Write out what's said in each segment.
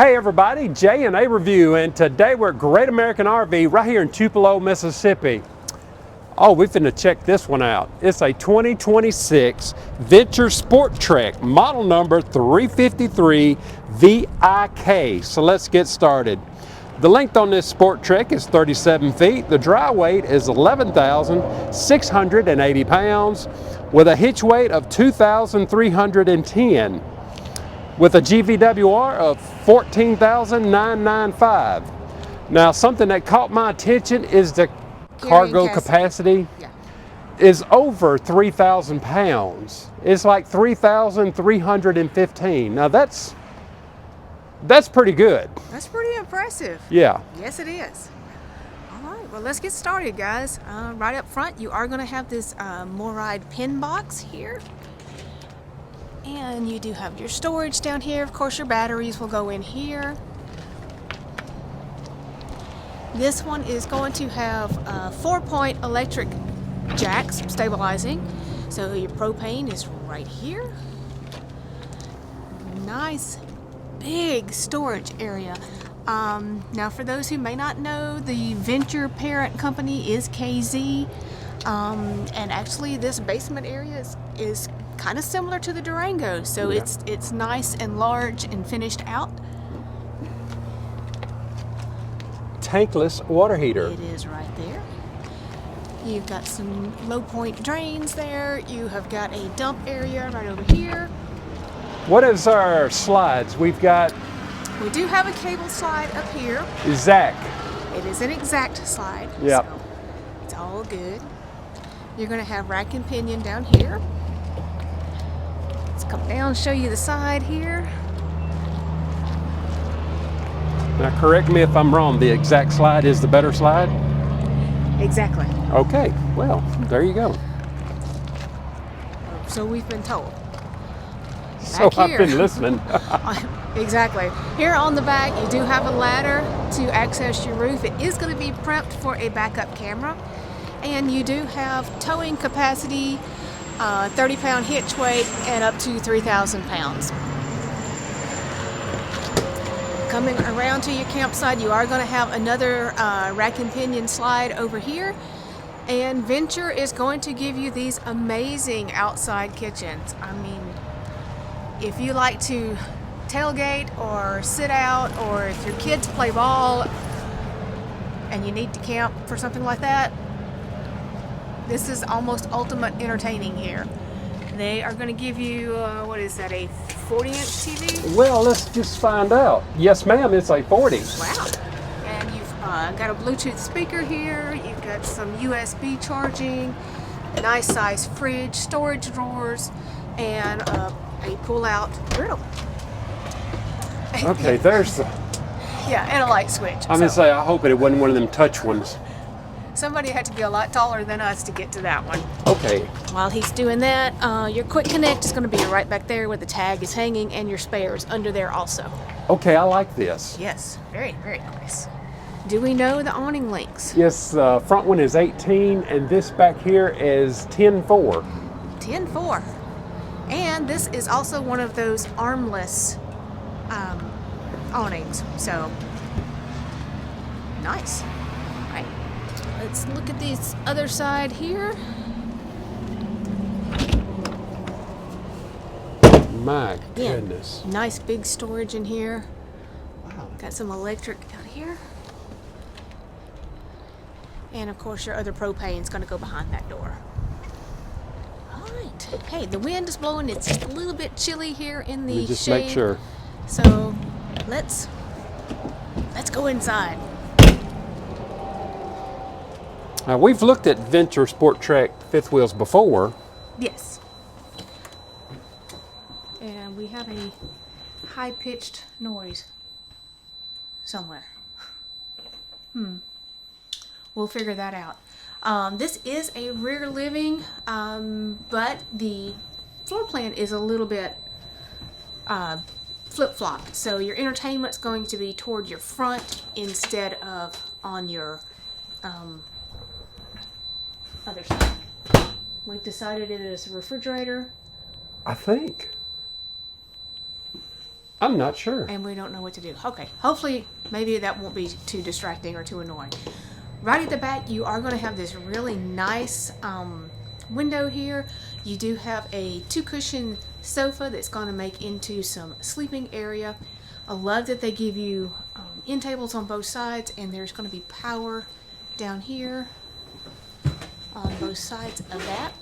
Hey everybody, J&A Review, and today we're at Great American RV right here in Tupelo, Mississippi. Oh, we're finna check this one out. It's a 2026 Venture Sporttrek, model number 353VIK. So let's get started. The length on this Sporttrek is 37 feet. The dry weight is 11,680 pounds with a hitch weight of 2,310. With a GVWR of 14,995. Now, something that caught my attention is the cargo capacity is over 3,000 pounds. It's like 3,315. Now that's pretty good. That's pretty impressive. Yeah. Yes, it is. All right, well, let's get started, guys. Right up front, you are going to have this Moride pin box here. And you do have your storage down here. Of course, your batteries will go in here. This one is going to have 4-point electric jacks stabilizing. So your propane is right here. Nice big storage area. Now, for those who may not know, the Venture parent company is KZ. And actually, this basement area is kind of similar to the Durango, so yeah. It's nice and large and finished out. Tankless water heater. It is right there. You've got some low point drains there. You have got a dump area right over here. What is our slides? We do have a cable slide up here. Exact. It is an exact slide. Yep. So it's all good. You're going to have rack and pinion down here. Let's come down and show you the side here. Now, correct me if I'm wrong, the exact slide is the better slide? Exactly. Okay, well, there you go. So we've been told. So I've been listening. Exactly. Here on the back, you do have a ladder to access your roof. It is going to be prepped for a backup camera. And you do have towing capacity, 30-pound hitch weight, and up to 3,000 pounds. Coming around to your campsite, you are going to have another rack and pinion slide over here. And Venture is going to give you these amazing outside kitchens. I mean, if you like to tailgate or sit out, or if your kids play ball and you need to camp for something like that, this is almost ultimate entertaining here. They are going to give you, what is that, a 40-inch TV? Well, let's just find out. Yes, ma'am, it's a 40. Wow. And you've got a Bluetooth speaker here. You've got some USB charging, a nice size fridge, storage drawers, and a pull-out griddle. Okay, there's the... Yeah, and a light switch. I'm going to say, I hope it wasn't one of them touch ones. Somebody had to be a lot taller than us to get to that one. Okay. While he's doing that, your quick connect is going to be right back there where the tag is hanging, and your spares under there also. Okay, I like this. Yes, very, very nice. Do we know the awning links? Yes, the front one is 18, and this back here is 10-4. 10-4. And this is also one of those armless awnings, so nice. All right. Let's look at this other side here. My goodness. Yeah, nice big storage in here. Wow. Got some electric out here. And of course your other propane is going to go behind that door. All right. Hey, the wind is blowing. It's just a little bit chilly here in the just shade. Make sure. So let's go inside. Now, we've looked at Venture Sporttrek fifth wheels before. Yes. And we have a high-pitched noise somewhere. We'll figure that out. This is a rear living, but the floor plan is a little bit flip-flopped. So your entertainment's going to be toward your front instead of on your other side. We've decided it is a refrigerator. I think. I'm not sure. and we don't know what to do. Okay, hopefully maybe that won't be too distracting or too annoying. Right at the back, you are going to have this really nice window here. You do have a 2-cushion sofa that's going to make into some sleeping area. I love that they give you end tables on both sides, and there's going to be power down here on both sides of that.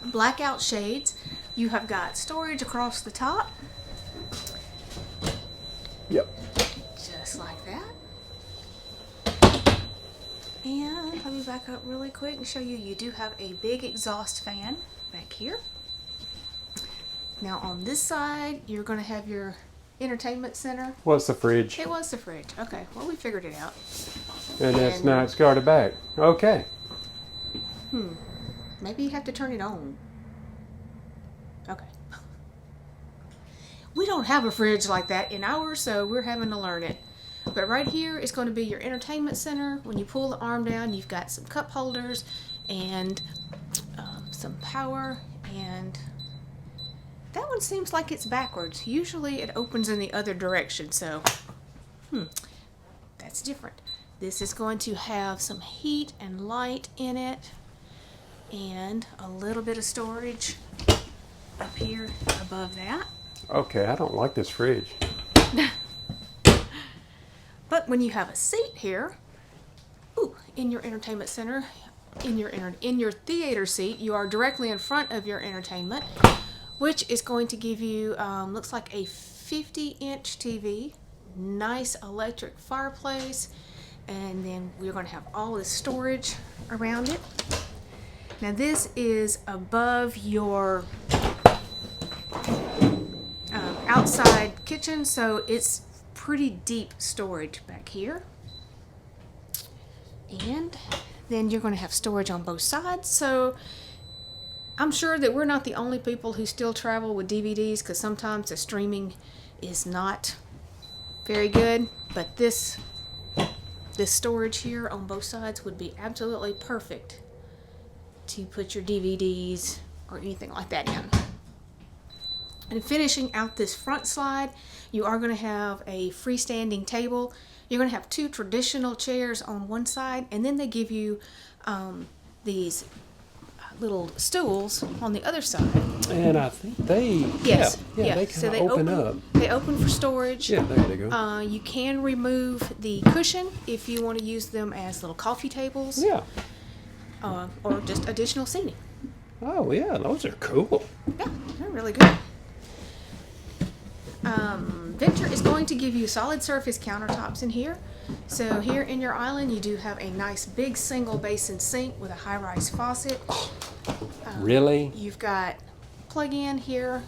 Blackout shades. You have got storage across the top. Yep. Just like that. And let me back up really quick and show you, you do have a big exhaust fan back here. Now on this side, you're going to have your entertainment center. What's the fridge? It was the fridge. Okay, well, we figured it out. And that's now it's got it back. Okay. Maybe you have to turn it on. Okay. We don't have a fridge like that in ours, so we're having to learn it. But right here is going to be your entertainment center. When you pull the arm down, you've got some cup holders and some power. And that one seems like it's backwards. Usually it opens in the other direction, so that's different. This is going to have some heat and light in it, and a little bit of storage up here above that. Okay, I don't like this fridge. But when you have a seat here, in your entertainment center, in your theater seat, you are directly in front of your entertainment, which is going to give you, looks like a 50-inch TV, nice electric fireplace, and then we're going to have all this storage around it. Now this is above your outside kitchen, so it's pretty deep storage back here. And then you're going to have storage on both sides, so I'm sure that we're not the only people who still travel with DVDs, because sometimes the streaming is not very good, but this storage here on both sides would be absolutely perfect to put your DVDs or anything like that in. And finishing out this front slide, you are going to have a freestanding table. You're going to have 2 traditional chairs on one side, and then they give you these little stools on the other side. And I think they, Yes, yeah, they kind of open up. They open for storage. Yeah, there they go. You can remove the cushion if you want to use them as little coffee tables. Yeah. Or just additional seating. Oh, yeah, those are cool. Yeah, they're really good. Venture is going to give you solid surface countertops in here. So here in your island, you do have a nice big single basin sink with a high-rise faucet. Really? You've got plug-in here.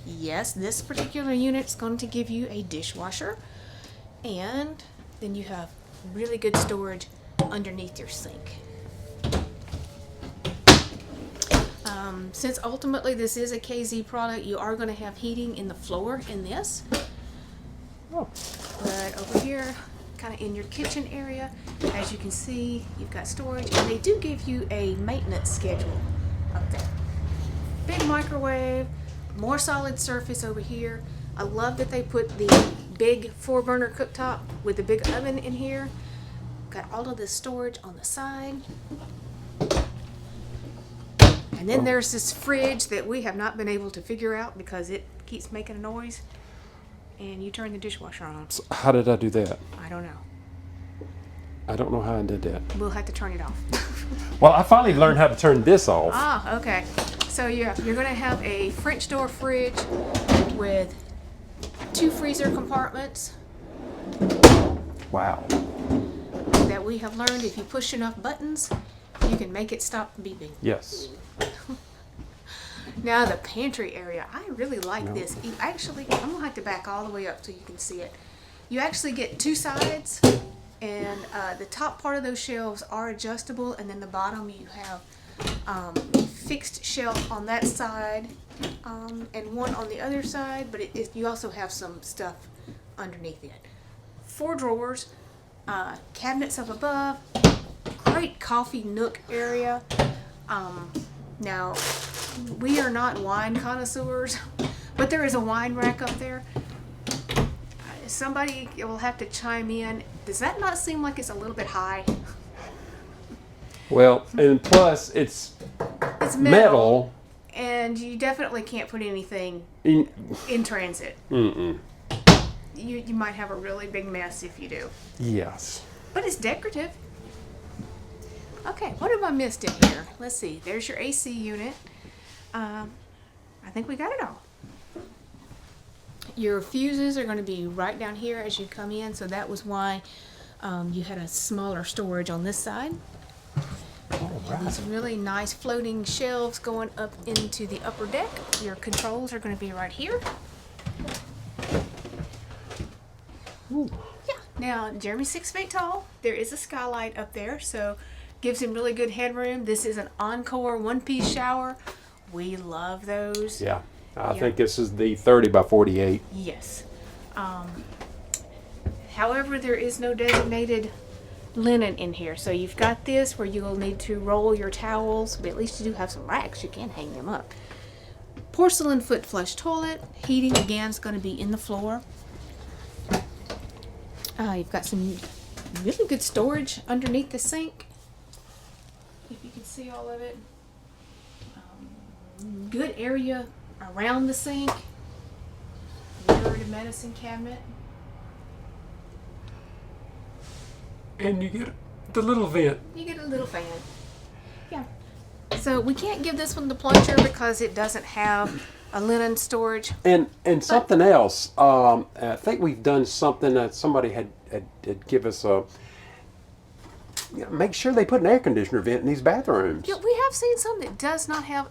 Yes, this particular unit is going to give you a dishwasher. And then you have really good storage underneath your sink. Since ultimately this is a KZ product, you are going to have heating in the floor in this. Oh. But over here, kind of in your kitchen area, as you can see, you've got storage, and they do give you a maintenance schedule up there. Big microwave, more solid surface over here. I love that they put the big 4-burner cooktop with the big oven in here. Got all of this storage on the side. And then there's this fridge that we have not been able to figure out because it keeps making a noise. And you turn the dishwasher on. So how did I do that? I don't know. I don't know how I did that. We'll have to turn it off. Well, I finally learned how to turn this off. Ah, okay. So you're going to have a French door fridge with 2 freezer compartments. Wow. That we have learned if you push enough buttons, you can make it stop beeping. Yes. Now the pantry area, I really like this. You actually, I'm going to have to back all the way up so you can see it. You actually get 2 sides, and the top part of those shelves are adjustable, and then the bottom you have a fixed shelf on that side and one on the other side, but you also have some stuff underneath it. 4 drawers, cabinets up above, great coffee nook area. Now, we are not wine connoisseurs, but there is a wine rack up there. somebody will have to chime in. Does that not seem like it's a little bit high? Well, and plus it's metal. And you definitely can't put anything in transit. Mm-mm. You might have a really big mess if you do. Yes. But it's decorative. Okay, what have I missed in here? Let's see. There's your AC unit. I think we got it all. Your fuses are going to be right down here as you come in, so that was why you had a smaller storage on this side. And these really nice floating shelves going up into the upper deck. Your controls are going to be right here. Ooh. Yeah. Now, Jeremy's 6 feet tall. There is a skylight up there, so gives him really good headroom. This is an Encore one-piece shower. We love those. Yeah. I think this is the 30 by 48. Yes. However, there is no designated linen in here. So you've got this where you'll need to roll your towels, but at least you do have some racks. You can hang them up. Porcelain foot flush toilet. Heating, again, is going to be in the floor. You've got some really good storage underneath the sink. If you can see all of it. Good area around the sink. Mirror to medicine cabinet. And you get the little vent. You get a little fan. Yeah. So we can't give this one the plunger because it doesn't have a linen storage. And something else. I think we've done something that somebody had give us a. Make sure they put an air conditioner vent in these bathrooms. Yeah, we have seen some that does not have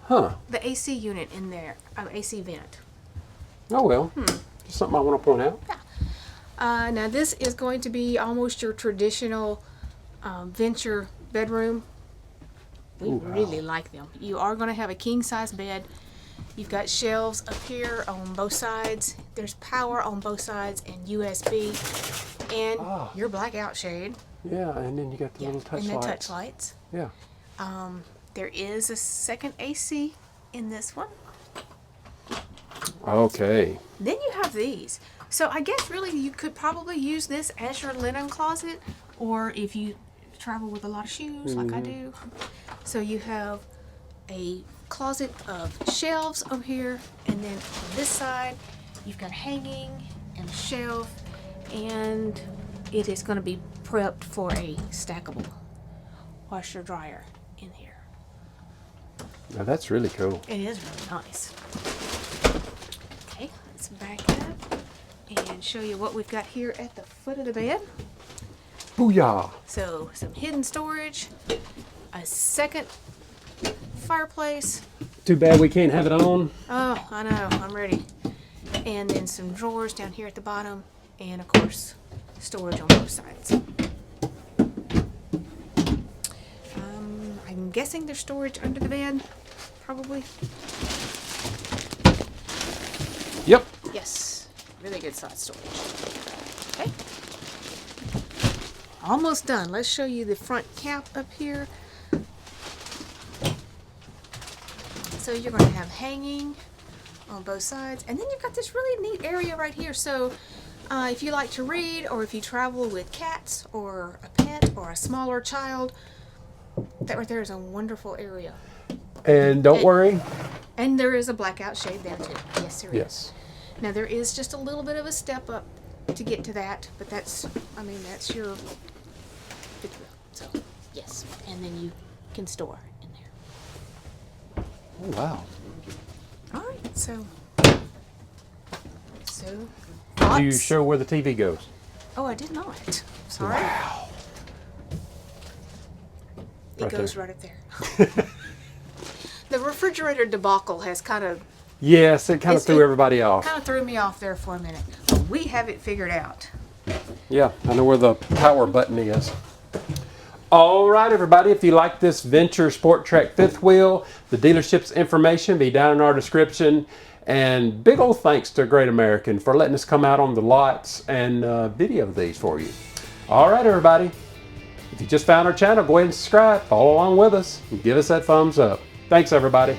the AC unit in there, AC vent. Oh well, just something I want to point out. Yeah. Now this is going to be almost your traditional Venture bedroom. We really like them. You are going to have a king size bed. You've got shelves up here on both sides. There's power on both sides and USB. And your blackout shade. Yeah, and then you got the little touch lights. And the touch lights. Yeah. There is a second AC in this one. Okay. Then you have these. So I guess really you could probably use this as your linen closet, or if you travel with a lot of shoes like I do. So you have a closet of shelves over here, and then on this side you've got hanging and a shelf, and it is going to be prepped for a stackable washer dryer in here. Now that's really cool. It is really nice. Okay, let's back up and show you what we've got here at the foot of the bed. Booyah! So some hidden storage, a second fireplace. Too bad we can't have it on. Oh, I know, I'm ready. And then some drawers down here at the bottom, and of course, storage on both sides. I'm guessing there's storage under the bed, probably. Yep. Yes, really good size storage. Okay. Almost done. Let's show you the front cap up here. So you're going to have hanging on both sides, and then you've got this really neat area right here. So if you like to read, or if you travel with cats or a pet or a smaller child, that right there is a wonderful area. And don't worry. And there is a blackout shade there too. Yes, there is. Yes. Now there is just a little bit of a step up to get to that, but that's, I mean, that's your fifth wheel. So yes, and then you can store in there. Oh, wow. All right, so Do you thoughts? show where the TV goes? Oh, I did not. Sorry. Wow. It Right goes there. right up there. The refrigerator debacle has kind of Yes, it kind of threw everybody off. threw me off there for a minute. But we have it figured out. Yeah, I know where the power button is. All right, everybody, if you like this Venture Sporttrek fifth wheel, the dealership's information be down in our description. And big old thanks to Great American for letting us come out on the lots and video these for you. All right, everybody. If you just found our channel, go ahead and subscribe, follow along with us, and give us that thumbs up. Thanks, everybody.